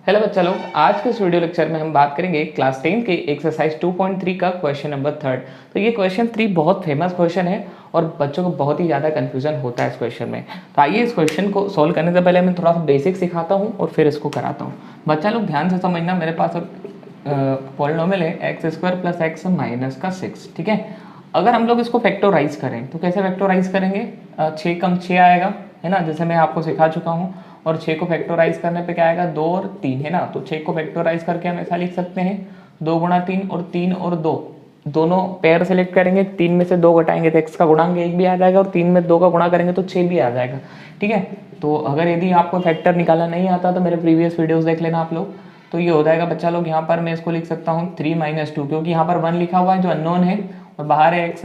Hello बच्चा लोग, आज के इस वीडियो लेक्चर में हम बात करेंगे क्लास 10 के एक्सरसाइज 2.3 का क्वेश्चन नंबर 3। तो ये क्वेश्चन 3 बहुत फेमस क्वेश्चन है और बच्चों को बहुत ही ज़्यादा कंफ्यूजन होता है इस क्वेश्चन में। तो आइए इस क्वेश्चन को सॉल्व करने से पहले मैं थोड़ा सा बेसिक सिखाता हूँ और फिर इसको कराता हूँ। बच्चा लोग ध्यान से समझना, मेरे पास पॉलिनोमियल है x² + x - 6, ठीक है। अगर हम लोग इसको फैक्टराइज करें तो कैसे फैक्टराइज करेंगे? 6 कम 6 आएगा, है ना, जैसे मैं आपको सिखा चुका हूँ। और 6 को फैक्टराइज करने पे क्या आएगा? 2 और 3, है ना। तो 6 को फैक्टराइज करके हम ऐसा लिख सकते हैं 2 × 3 और 3 और 2 दोनों पेयर सेलेक्ट करेंगे। 3 में से 2 घटाएंगे तो x का गुणांक 1 भी आ जाएगा और 3 में 2 का गुणा करेंगे तो 6 भी आ जाएगा, ठीक है। तो अगर यदि आपको फैक्टर निकालना नहीं आता तो मेरे प्रीवियस वीडियोस देख लेना आप लोग। तो ये हो जाएगा बच्चा लोग, यहाँ पर मैं इसको लिख सकता हूँ 3 - 2, क्योंकि यहाँ पर 1 लिखा हुआ है जो अननोन है और बाहर है x -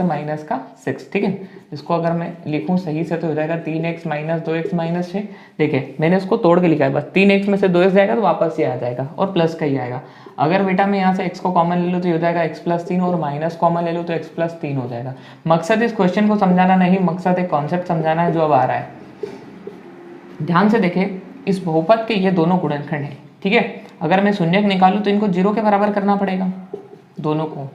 6, ठीक है। इसको अगर मैं लिखूं सही से तो हो जाएगा 3x - 2x - 6। देखिए मैंने इसको तोड़ के लिखा है, बस 3x में से 2x जाएगा तो वापस ये आ जाएगा और प्लस का ही आएगा। अगर बेटा मैं यहाँ से x को कॉमन ले लूँ तो ये हो जाएगा x + 3 और माइनस कॉमन ले लूँ तो x + 3 हो जाएगा। मकसद इस क्वेश्चन को समझाना नहीं, मकसद एक कॉन्सेप्ट समझाना है जो अब आ रहा है। ध्यान से देखें, इस बहुपद के ये दोनों गुणनखंड है, ठीक है। अगर मैं शून्यक निकालूं तो इनको 0 के बराबर करना पड़ेगा दोनों को।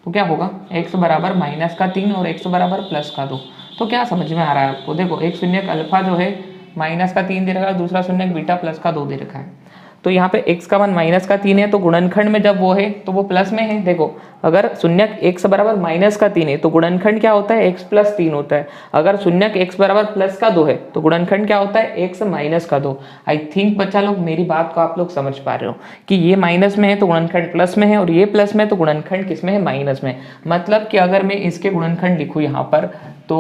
तो क्या होगा? x बराबर -3 और x बराबर +2। तो क्या समझ में आ रहा है आपको? देखो एक शून्यक अल्फा जो है -3 दे रखा है, दूसरा शून्यक बीटा +2 दे रखा है। तो यहाँ पे x का मान -3 है तो गुणनखंड में जब वो है तो वो प्लस में है। देखो अगर शून्यक x बराबर -3 है तो गुणनखंड क्या होता है? x + 3 होता है। अगर शून्यक x बराबर +2 है तो गुणनखंड क्या होता है? x - 2। आई थिंक बच्चा लोग मेरी बात को आप लोग समझ पा रहे हो कि ये माइनस में है तो गुणनखंड प्लस में है और ये प्लस में तो गुणनखंड किस में है? माइनस में। मतलब कि अगर मैं इसके गुणनखंड लिखूँ यहाँ पर तो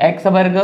x वर्ग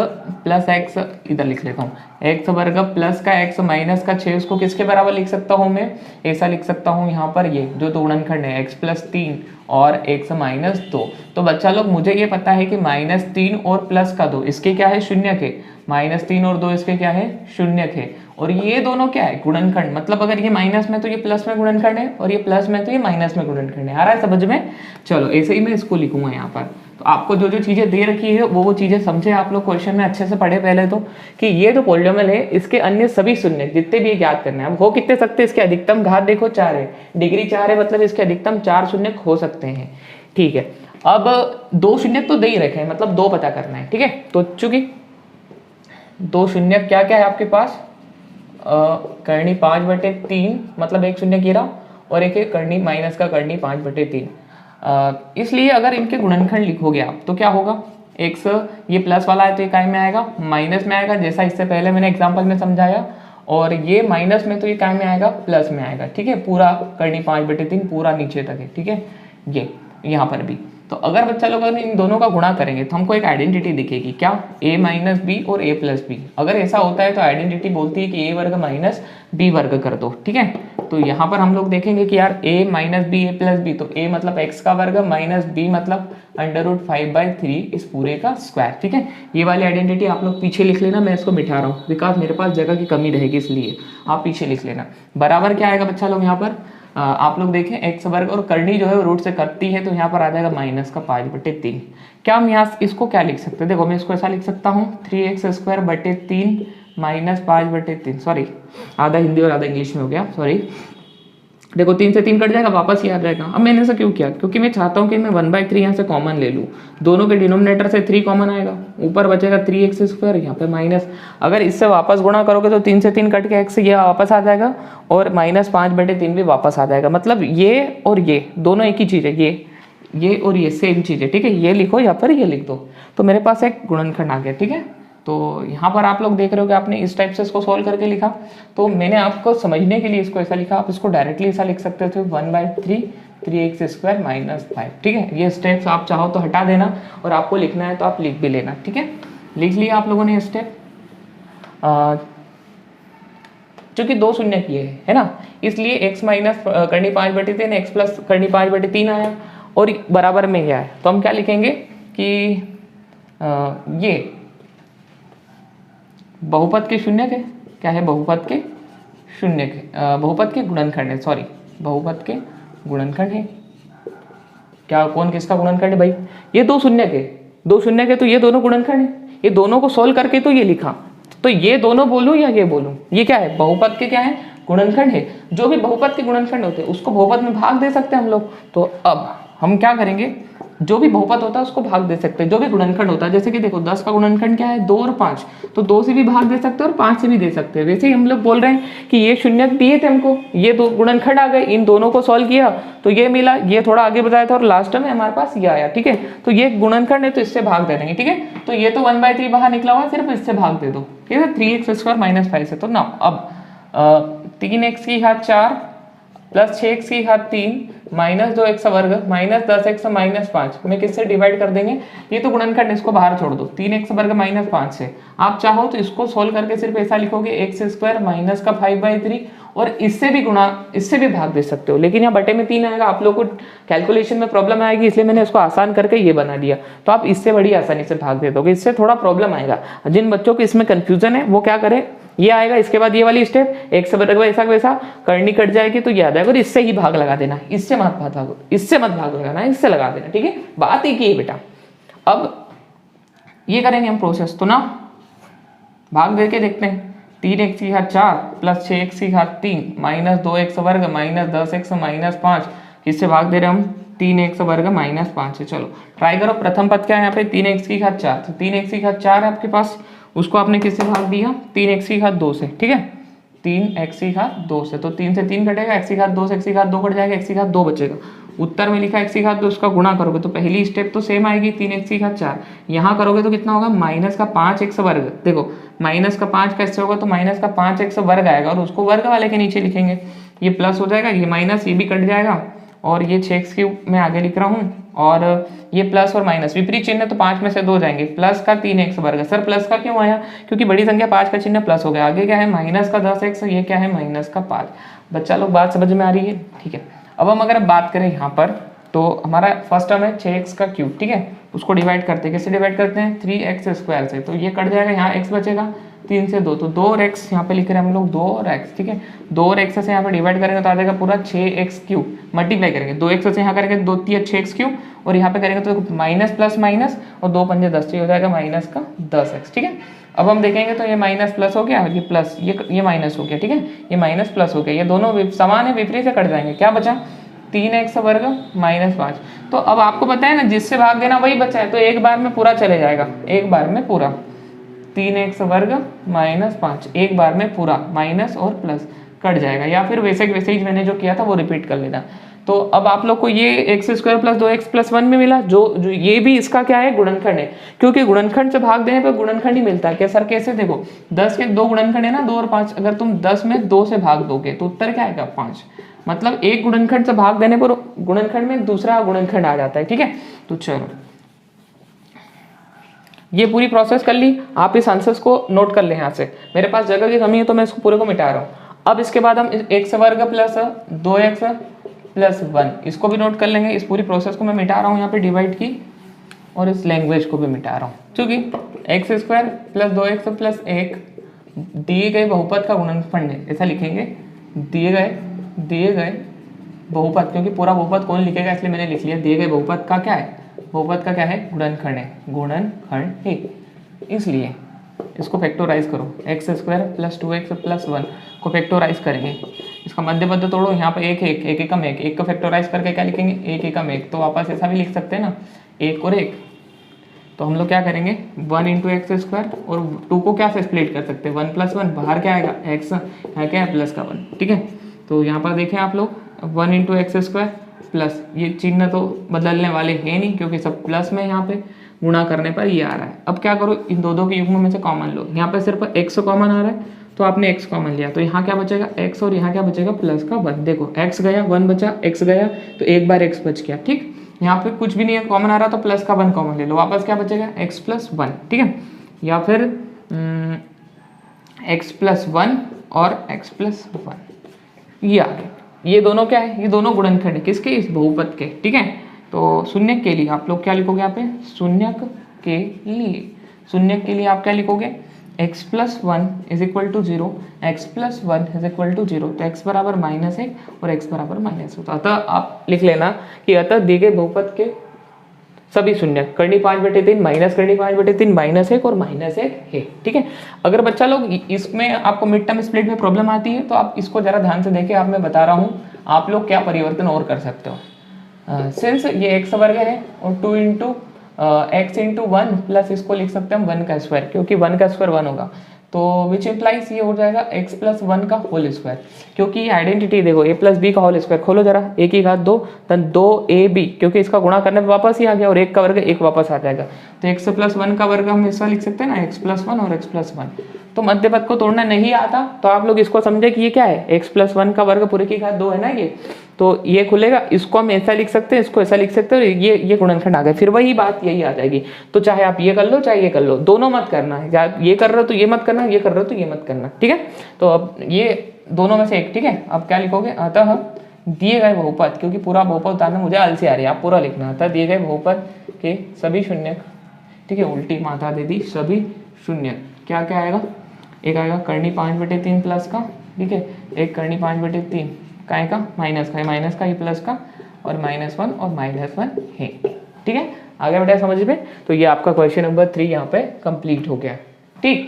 प्लस x, इधर लिख लेता हूँ, x वर्ग प्लस का x माइनस का 6, उसको किसके बराबर लिख सकता हूँ मैं? ऐसा लिख सकता हूँ यहाँ पर ये जो तो गुणनखंड है x + 3 और x - 2। तो बच्चा लोग मुझे ये पता है कि -3 और +2 इसके क्या है? शून्यक है। -3 और 2 इसके क्या है? शून्यक है। और ये दोनों क्या है? गुणनखंड। मतलब अगर ये माइनस में तो ये प्लस में गुणनखंड है और ये प्लस में तो ये माइनस में गुणनखंड है। आ रहा है समझ में? चलो ऐसे ही मैं इसको लिखूंगा यहाँ पर। तो आपको जो जो चीजें दे रखी है वो चीजें समझे आप लोग, क्वेश्चन में अच्छे से पढ़े पहले तो, कि ये जो पॉलिनोमियल है इसके अन्य सभी शून्य जितने भी ज्ञात करने हैं। अब हो कितने सकते हैं? इसके अधिकतम घात देखो 4 है, डिग्री 4 है, मतलब इसके अधिकतम 4 शून्य हो सकते हैं, ठीक है। अब 2 शून्य तो दे ही रखे हैं, मतलब 2 पता करना है, ठीक है। तो चूंकि 2 शून्य क्या क्या है आपके पास? करनी 5/3, मतलब एक शून्य गिरा और एक है करनी माइनस का करनी 5/3। इसलिए अगर इनके गुणनखंड लिखोगे आप तो क्या होगा? x ये प्लस वाला है तो ये काय में आएगा? माइनस में आएगा, जैसा इससे पहले मैंने एग्जांपल में समझाया। और ये माइनस में तो ये काय में आएगा? प्लस में आएगा, ठीक है। पूरा करनी 5/3 पूरा नीचे तक है, ठीक है। ये यहाँ पर भी तो अगर बच्चा लोग अगर इन दोनों का गुणा करेंगे तो हमको एक आइडेंटिटी दिखेगी, क्या? a - b और a + b। अगर ऐसा होता है तो आइडेंटिटी बोलती है कि a वर्ग माइनस b वर्ग कर दो, ठीक है। तो यहाँ पर हम लोग देखेंगे कि यार a - b a + b, तो a मतलब x का वर्ग माइनस b मतलब √5/3 इस पूरे का स्क्वायर, ठीक है। ये वाली आइडेंटिटी आप लोग पीछे लिख लेना, मैं इसको मिटा रहा हूँ बिकॉज मेरे पास जगह की कमी रहेगी, इसलिए आप पीछे लिख लेना। बराबर क्या आएगा बच्चा लोग? यहाँ पर आप लोग देखें x वर्ग और करनी जो है वो रूट से कटती है तो यहाँ पर आ जाएगा -5/3। क्या हम यहाँ इसको क्या लिख सकते हैं? देखो मैं इसको ऐसा लिख सकता हूँ 3x² - 5/3, सॉरी आधा हिंदी और आधा इंग्लिश में हो गया, सॉरी। देखो 3 से 3 कट जाएगा, वापस ही आ जाएगा। अब मैंने ऐसा क्यों किया? क्योंकि मैं चाहता हूँ कि मैं 1/3 यहाँ से कॉमन ले लूँ, दोनों के डिनोमिनेटर से 3 कॉमन आएगा, ऊपर बचेगा 3x², यहाँ पे माइनस। अगर इससे वापस गुणा करोगे तो 3 से 3 कट के x ये वापस आ जाएगा और -5/3 भी वापस आ जाएगा। मतलब ये और ये दोनों एक ही चीज़ है, ये और ये सेम चीज़ है, ठीक है। ये लिखो या फिर ये लिख दो, तो मेरे पास एक गुणनखंड आ गया, ठीक है। तो यहाँ पर आप लोग देख रहे हो कि आपने इस टाइप से इसको सॉल्व करके लिखा। तो मैंने आपको समझने के लिए इसको ऐसा लिखा, आप इसको डायरेक्टली ऐसा लिख सकते थे 1/3 3x² - 5, ठीक है। ये स्टेप्स आप चाहो तो हटा देना और आपको लिखना है तो आप लिख भी लेना, ठीक है। लिख लिया आप लोगों ने स्टेप। चूंकि 2 शून्य किए है ना, इसलिए x माइनस करनी 5/3 x प्लस करनी 5/3 आया और बराबर में गया है। तो हम क्या लिखेंगे कि ये बहुपद के शून्यक है। क्या है? बहुपद के शून्यक है, बहुपद के गुणनखंड है, सॉरी बहुपद के गुणनखंड है। क्या कौन किसका गुणनखंड है भाई? ये 2 शून्यक है, 2 शून्यक है तो ये दोनों गुणनखंड है। ये दोनों को सोल्व करके तो ये लिखा, तो ये दोनों बोलूं या ये बोलूं? ये क्या है? बहुपद के क्या है? गुणनखंड है, जो भी बहुपद के गुणनखंड होते हैं उसको बहुपद में भाग दे सकते हैं हम लोग। तो अब हम क्या करेंगे, जो भी बहुपद होता है उसको भाग दे सकते हैं, जो भी गुणनखंड होता है, जैसे कि देखो 10 का गुणनखंड क्या है 2 और 5, तो 2 से भी भाग दे सकते हैं और 5 से भी दे सकते हैं। वैसे ही हम लोग बोल रहे हैं कि ये शून्यक दिए थे हमको, ये दो गुणनखंड आ गए, इन दोनों को सॉल्व किया तो ये मिला, ये थोड़ा आगे बताया था और लास्ट में हमारे पास ये आया। ठीक है, तो ये गुणनखंड है तो इससे भाग दे देंगे। ठीक है, तो ये तो 1/3 बाहर निकला हुआ, सिर्फ इससे भाग दे दो। ठीक है, 3x² - 5 से। तो ना अब 3x की घात 4 प्लस 6x की घात 3 माइनस 2x वर्ग माइनस 10x माइनस 5 में किससे डिवाइड कर देंगे, ये तो गुणनखंड, इसको बाहर छोड़ दो। 3x वर्ग माइनस 5 से आप चाहो तो इसको सोल्व करके सिर्फ ऐसा लिखोगे x² माइनस का 5/3 और इससे भी गुणा, इससे भी भाग दे सकते हो, लेकिन यहाँ बटे में 3 आएगा, आप लोग को कैलकुलेशन में प्रॉब्लम आएगी, इसलिए मैंने इसको आसान करके ये बना दिया। तो आप इससे बड़ी आसानी से भाग दे दोगे, इससे थोड़ा प्रॉब्लम आएगा। जिन बच्चों को इसमें कंफ्यूजन है वो क्या करें, ये आएगा, इसके बाद ये वाली स्टेप x वर्ग ऐसा वैसा करनी कट जाएगी तो याद आएगा, और इससे ही भाग लगा देना, इससे मत भाग, इससे मत भाग लगाना, इससे लगा देना। ठीक है, बात एक ही है बेटा। अब ये करेंगे हम प्रोसेस, तो ना भाग दे के देखते हैं। 3x की घात 4 प्लस 6x की घात 3 माइनस 2x वर्ग माइनस 10x माइनस 5, किससे भाग दे रहे हम 3x वर्ग माइनस 5 से। चलो ट्राई करो, प्रथम पद क्या है यहाँ पे 3x की घात 4, तो 3x की घात 4 है आपके पास, उसको आपने किससे भाग दिया 3x की घात 2 से। ठीक है, 3x की घात 2 से, तो 3 से 3 कटेगा, x की घात 2 से x की घात 2 कट जाएगा, x की घात 2 बचेगा। उत्तर में लिखा x की घात 2, उसका गुणा करोगे तो पहली स्टेप तो सेम आएगी 3x की घात 4, यहाँ करोगे तो कितना होगा माइनस का 5x वर्ग। देखो माइनस का 5 कैसे होगा, तो माइनस का 5x वर्ग आएगा और उसको वर्ग वाले के नीचे लिखेंगे, ये प्लस हो जाएगा, ये माइनस ये भी कट जाएगा और ये 6x³ मैं आगे लिख रहा हूँ, और ये प्लस और माइनस विपरीत चिन्ह तो 5 में से 2 जाएंगे, प्लस का 3x वर्ग। सर प्लस का क्यों आया, क्योंकि बड़ी संख्या 5 का चिन्ह प्लस हो गया, आगे क्या है माइनस का 10x, ये क्या है माइनस का 5। बच्चा लोग बात समझ में आ रही है। ठीक है, अब हम अगर बात करें यहाँ पर, तो हमारा फर्स्ट टर्म है 6x³। ठीक है, उसको डिवाइड करते हैं, कैसे डिवाइड करते हैं 3x² से, तो ये कट जाएगा, यहाँ x बचेगा 3 से 2, तो 2 और x यहाँ पे लिख रहे हैं हम लोग 2 और x। ठीक है, 2 और x से यहाँ पे डिवाइड करेंगे तो आ जाएगा पूरा 6x³ मल्टीप्लाई करेंगे, 2x से यहाँ करेंगे 2 3 6x³ और यहाँ पे करेंगे तो माइनस प्लस माइनस और 2 पंजे 10, हो जाएगा माइनस का 10x। ठीक है, अब हम देखेंगे तो ये माइनस प्लस हो गया, ये प्लस, ये माइनस हो गया। ठीक है, ये माइनस प्लस हो गया, ये दोनों समान है, विपरीत से कट जाएंगे, क्या बचा 3x वर्ग माइनस 5। तो अब आपको पता है ना जिससे भाग देना वही बचा है, तो एक बार में पूरा चले जाएगा, एक बार में पूरा 3x वर्ग माइनस 5, एक बार में पूरा माइनस और प्लस कट जाएगा, या फिर वैसे ही मैंने जो किया था वो रिपीट कर लेना। तो अब आप लोग को ये x² प्लस 2x प्लस 1 में मिला, जो ये भी इसका क्या है गुणनखंड है, क्योंकि गुणनखंड से भाग देने पर गुणनखंड ही मिलता है। क्या सर कैसे, देखो 10 के 2 गुणनखंड है ना, 2 और 5, अगर तुम 10 में 2 से भाग दोगे तो उत्तर क्या आएगा 5, मतलब एक गुणनखंड से भाग देने पर गुणनखंड में दूसरा गुणनखंड आ जाता है। ठीक है, तो चलो ये पूरी प्रोसेस कर ली, आप इस आंसर्स को नोट कर लें। यहाँ से मेरे पास जगह की कमी है तो मैं इसको पूरे को मिटा रहा हूँ। अब इसके बाद हम x वर्ग प्लस 2x प्लस 1 इसको भी नोट कर लेंगे। इस पूरी प्रोसेस को मैं मिटा रहा हूँ यहाँ पे डिवाइड की, और इस लैंग्वेज को भी मिटा रहा हूँ, क्योंकि x² प्लस 2x प्लस 1 दिए गए बहुपद का गुणनखंड है, ऐसा लिखेंगे, दिए गए बहुपद, क्योंकि पूरा बहुपद कौन लिखेगा इसलिए मैंने लिख लिया, दिए गए बहुपद का क्या है, बहुपद का क्या है गुणनखंड है, गुणनखंड है, इसलिए इसको फैक्टराइज करो। x² प्लस 2x प्लस 1 को फैक्टराइज करेंगे, इसका मध्य पद तोड़ो, यहाँ पे एक एकम एक का फैक्टराइज करके क्या लिखेंगे, एक एकम एक, तो वापस ऐसा भी लिख सकते हैं ना, एक और एक। तो हम लोग क्या करेंगे 1 × x² और 2 को क्या से स्प्लिट कर सकते हैं 1 + 1, बाहर क्या आएगा x, यहाँ क्या है प्लस का 1। ठीक है, तो यहाँ पर देखें आप लोग 1 × x² प्लस, ये चिन्ह तो बदलने वाले हैं नहीं क्योंकि सब प्लस में, यहाँ पे गुणा करने पर ये आ रहा है। अब क्या करो, इन दो के युग्म में से कॉमन लो, यहाँ पे सिर्फ x कॉमन आ रहा है तो आपने x कॉमन लिया, तो यहाँ क्या बचेगा x और यहाँ क्या बचेगा प्लस का 1। देखो x गया 1 बचा, x गया तो एक बार x बच गया। ठीक, यहाँ पे कुछ भी नहीं है कॉमन आ रहा तो प्लस का 1 कॉमन ले लो, वापस क्या बचेगा x + 1। ठीक है, या फिर x + 1 और x + 1 ये आ गया। ये दोनों क्या है, ये दोनों गुणनखंड है किसके, इस बहुपद के। ठीक है, तो शून्यक के लिए आप लोग क्या लिखोगे यहाँ पे, शून्यक के लिए आप क्या लिखोगे x + 1 = 0, x + 1 = 0, तो x बराबर -1 और x बराबर -2। तो अतः आप लिख लेना कि अतः दिए गए बहुपद के सभी शून्य, करनी 5/3 माइनस करनी 5/3 -1 और -1 है। ठीक है, अगर बच्चा लोग इसमें आपको मिड टर्म स्प्लिट में प्रॉब्लम आती है तो आप इसको जरा ध्यान से देखिए, आप मैं बता रहा हूँ आप लोग क्या परिवर्तन और कर सकते हो। सिंस ये x वर्ग है और 2 इंटू एक्स इंटू 1 प्लस इसको लिख सकते हैं हम 1 का स्क्वायर, क्योंकि 1 का स्क्वायर 1 होगा, तो विच इम्प्लाइज ये हो जाएगा x प्लस 1 का होल स्क्वायर, क्योंकि ये आइडेंटिटी देखो a प्लस बी का होल स्क्वायर, खोलो जरा, a की घात 2 तन 2ab, क्योंकि इसका गुणा करने पे वापस ही आ गया और 1 का वर्ग 1 वापस आ जाएगा, तो x प्लस 1 का वर्ग हम ऐसा लिख सकते हैं ना, x प्लस 1 और x प्लस 1। तो मध्य पद को तोड़ना नहीं आता तो आप लोग इसको समझे कि ये क्या है, x प्लस 1 का वर्ग पूरे की घात 2 है ना ये, तो ये खुलेगा, इसको हम ऐसा लिख सकते हैं, इसको ऐसा लिख सकते हैं, और ये गुणनखंड आ गया, फिर वही बात यही आ जाएगी। तो चाहे आप ये कर लो चाहे ये कर लो, दोनों मत करना है, या ये कर रहे हो तो ये मत करना, ये कर रहे हो तो ये मत करना। ठीक है, तो अब ये दोनों में से एक। ठीक है, अब क्या लिखोगे, अतः दिए गए बहुपद, क्योंकि पूरा बहुपद उतारना मुझे आलसी आ रही है, आप पूरा लिखना, अतः दिए गए बहुपद के सभी शून्य, ठीक है, उल्टी मात्रा दे दी, सभी शून्य, क्या क्या आएगा, एक आएगा करनी 5/3 प्लस का, ठीक है, एक करनी 5/3 काय का, माइनस का, माइनस का, ही प्लस का, और -1 और -1 है। ठीक है, आगे बेटा समझ में, तो ये आपका क्वेश्चन नंबर 3 यहाँ पे कंप्लीट हो गया। ठीक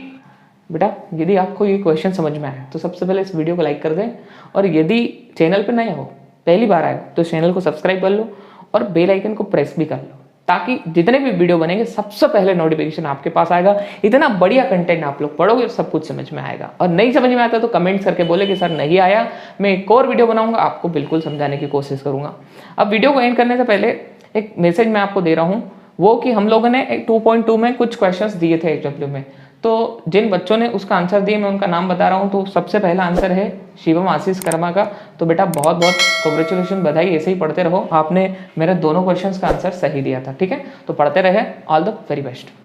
बेटा, यदि आपको ये क्वेश्चन समझ में आया तो सबसे पहले इस वीडियो को लाइक कर दें, और यदि चैनल पर नए हो, पहली बार आए तो चैनल को सब्सक्राइब कर लो और बेल आइकन को प्रेस भी कर लो, ताकि जितने भी वीडियो बनेंगे सबसे पहले नोटिफिकेशन आपके पास आएगा। इतना बढ़िया कंटेंट आप लोग पढ़ोगे सब कुछ समझ में आएगा, और नहीं समझ में आता तो कमेंट्स करके बोले कि सर नहीं आया, मैं एक और वीडियो बनाऊंगा, आपको बिल्कुल समझाने की कोशिश करूंगा। अब वीडियो को एंड करने से पहले एक मैसेज मैं आपको दे रहा हूँ, वो कि हम लोगों ने 2.2 में कुछ क्वेश्चंस दिए थे HW में, तो जिन बच्चों ने उसका आंसर दिए मैं उनका नाम बता रहा हूँ। तो सबसे पहला आंसर है शिवम आशीष कर्मा का, तो बेटा बहुत बहुत कांग्रेचुलेशन, बधाई, ऐसे ही पढ़ते रहो, आपने मेरे दोनों क्वेश्चंस का आंसर सही दिया था। ठीक है, तो पढ़ते रहे, ऑल द वेरी बेस्ट।